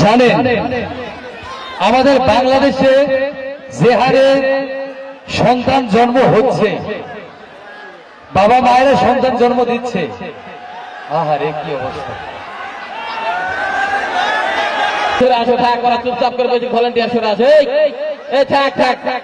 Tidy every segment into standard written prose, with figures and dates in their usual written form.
জানেন আমাদের বাংলাদেশে যে হারে সন্তান জন্ম হচ্ছে, বাবা মায়েরা সন্তান জন্ম দিচ্ছে, আহারে কি অবস্থা। আসো থাক, ওরা চুপচাপ করে বলছি ভলেন্টিয়ার সরে আসো। এই থাক থাক থাক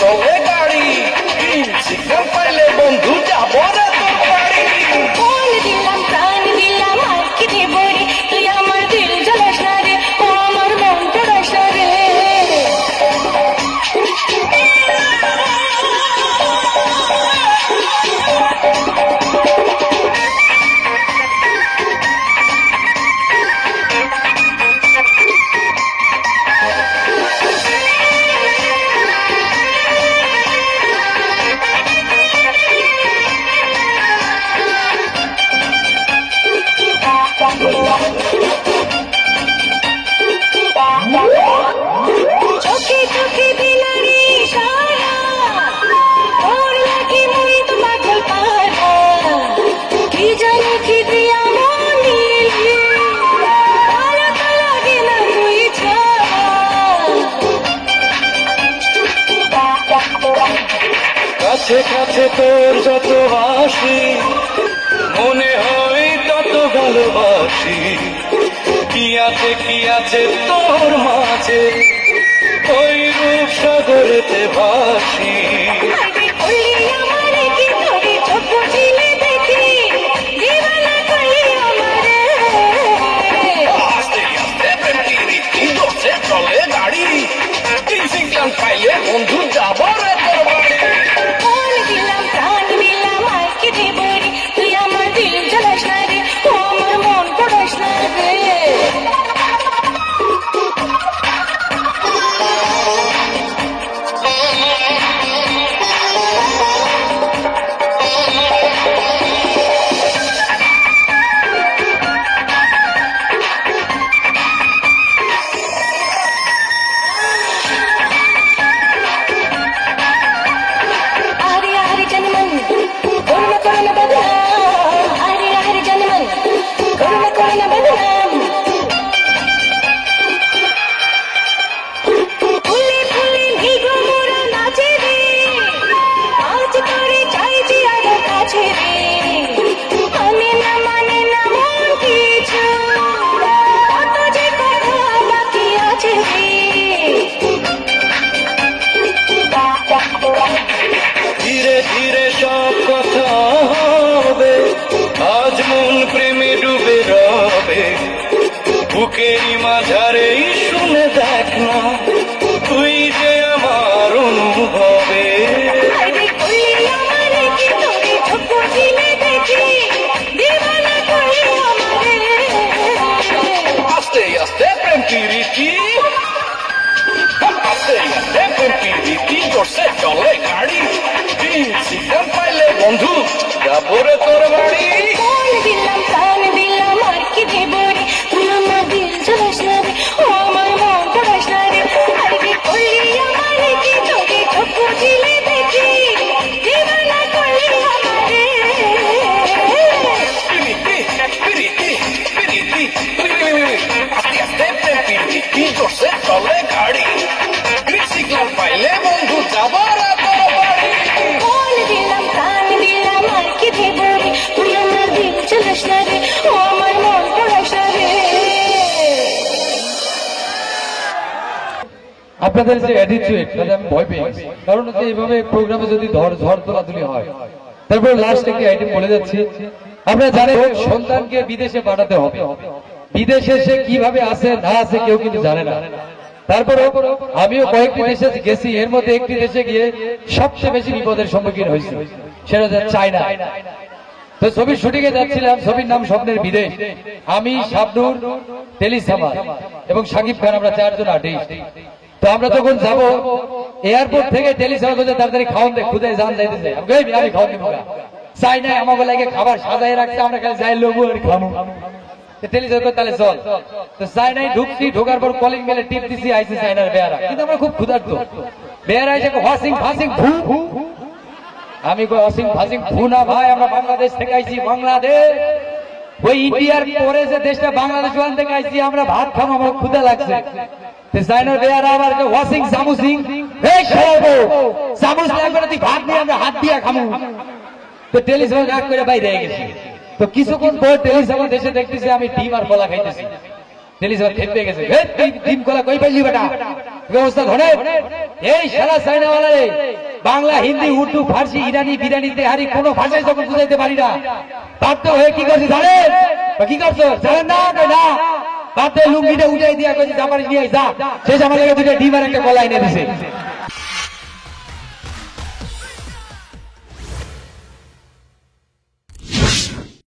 চলে গাড়ি সিগন্যাল পাইলে বন্ধু যাব রে তোর বাড়ি। বল দিলাম প্রাণ দিলাম আর কি দেব রে, তুই আমার দিল জ্বালাস না রে, ও আমার মন পড়াস না রে। চোখে চোখে দিলারে সারা, তোর লাগি মুই তো পাগল পারা, কি জানি কি দিয়া মন দিলি, আর তো লাগে না তুই ছাড়া। কাছে কাছে তোর যত হাসি, মনে হয় তত ভালোবাসি। কি আছে তোর মাঝে, ওই রূপ সাগরেতে ভাসি। আরে করলি আমারে কি তোরে চোখ বুঝিলে দেখি, দিবানা করলি আমারে। আস্তে আস্তে প্রেম কি রীতি, দোষে চলে গাড়ি, সিগন্যাল পাইলে বন্ধু যাব রে তোর বাড়ি। বল দিলাম প্রাণ দিলাম আর কি দেব রে, তুই আমার দিল জ্বালাস না রে, ও আমার মন পড়াস না রে। আপনাদের যে অ্যাটিটিউড তাতে আমি ভয় পেয়ে গেছি। কারণ হচ্ছে এইভাবে প্রোগ্রামে যদি ঝড় তোলাতুলি হয়, তারপর লাস্ট একটি আইটেম বলে যাচ্ছি। আপনারা জানেন সন্তানকে বিদেশে পাঠাতে হবে, বিদেশে সে কিভাবে আসে না আসে কেউ কিন্তু জানে না। তারপরে আমিও কয়েকটি দেশে গেছি, এর মধ্যে একটি দেশে গিয়ে সবচেয়ে বেশি বিপদের সম্মুখীন হয়েছি, সেটা হচ্ছে চায়না। তো ছবির শুটিং এ যাচ্ছিলাম, ছবির নাম স্বপ্নের বিদেশ। আমি, শাবনূর, টেলিসামা এবং সাকিব খান, আমরা 4 জন আর্টিস্ট। তো আমরা তখন যাব এয়ারপোর্ট থেকে টেলিসামা করতে, তাড়াতাড়ি খাওয়ান দেয়, খুদে জান যাইতেছে, আমি খাওয়ান দিব না, চাই না আমাকে লাগে খাবার সাজাই রাখতে, আমরা খালি যাই লোবো আর খাবো। টেলিসামা তাহলে চল, তো চাইনায় ঢুকছি, ঢোকার পর কলিং বেলে টিপ দিছি, আইসি চাইনার বেয়ারা, কিন্তু আমরা খুব ক্ষুধার্ত। বেয়ারা এসে ওয়াশিং ফাসিং ভু ভু, আমি ওয়াশিং ফাসিং ভু না ভাই, আমরা বাংলাদেশ থেকে আইছি, বাংলাদেশ ওই ইন্ডিয়ার পরে যে দেশটা বাংলাদেশ, ওখান থেকে আইছি, আমরা ভাত খাবো, আমার ক্ষুধা লাগছে। চাইনার বেয়ারা আবার ওয়াশিং সামুসিং, এই সরবো চামচ লাগবে না, তুই ভাত নিয়ে আমরা হাত দিয়া খামু। তো টেলিসামা রাগ করে বাইরে গেছি। তো কিছুক্ষণ পর টেলিসামা দেশে দেখতেছি আমি ডিম আর কলা খাইতেছি। টেলিসামা খেতে গেছে, ডিম কলা কই পাইলি বেটা, ব্যবস্থা ধরে এই সারা চাইনাওয়ালা রে, বাংলা, হিন্দি, উর্দু, ফার্সি, ইরানি, বিরানি, তেহারি কোনো ভাষায় যখন বুঝাইতে পারি না, বাধ্য হয়ে কি করছি জানেন? কি করছো জানেন না? না বাধ্য লুঙ্গিটা উঠাই দিয়া কইছি জামারি নিয়ে যা, শেষ আমার লেগে 2টা ডিম আর একটা কলা এনে দিছে।